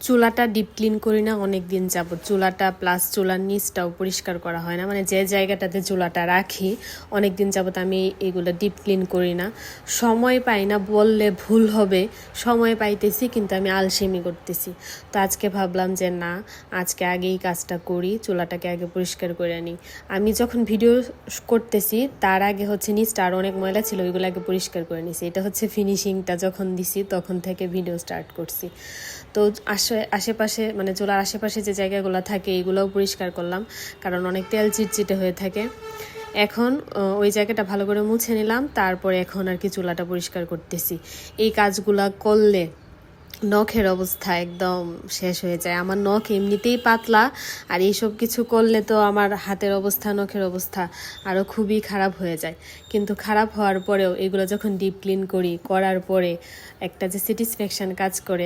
চুলাটা deep clean করি না অনেক দিন যাবত। চুলাটা প্লাস চুলার নিচটাও পরিষ্কার করা হয় না, মানে যে জায়গাটাতে চুলাটা রাখি অনেক দিন যাবত আমি এগুলো ডিপ ক্লিন করি না। সময় পাই না বললে ভুল হবে, সময় পাইতেছি কিন্তু আমি আলসেমি করতেছি। তো আজকে ভাবলাম যে না, আজকে আগেই কাজটা করি, চুলাটাকে আগে পরিষ্কার করে নিই। আমি যখন ভিডিও করতেছি তার আগে হচ্ছে নিচটা আর অনেক ময়লা ছিল, ওইগুলো আগে পরিষ্কার করে নিছি। এটা হচ্ছে ফিনিশিংটা যখন দিছি তখন থেকে ভিডিও স্টার্ট করছি। তো আশেপাশে মানে চুলার আশেপাশে যে জায়গাগুলো থাকে এগুলোও পরিষ্কার করলাম, কারণ অনেক তেল চিটচিটে হয়ে থাকে। এখন ওই জায়গাটা ভালো করে মুছে নিলাম, তারপরে এখন আর কি চুলাটা পরিষ্কার করতেছি। এই কাজগুলা করলে নখের অবস্থা একদম শেষ হয়ে যায়। আমার নখ এমনিতেই পাতলা, আর এইসব কিছু করলে তো আমার হাতের অবস্থা, নখের অবস্থা আরও খুবই খারাপ হয়ে যায়। কিন্তু খারাপ হওয়ার পরেও এগুলো যখন ডিপ ক্লিন করি, করার পরে একটা যে স্যাটিসফ্যাকশান কাজ করে,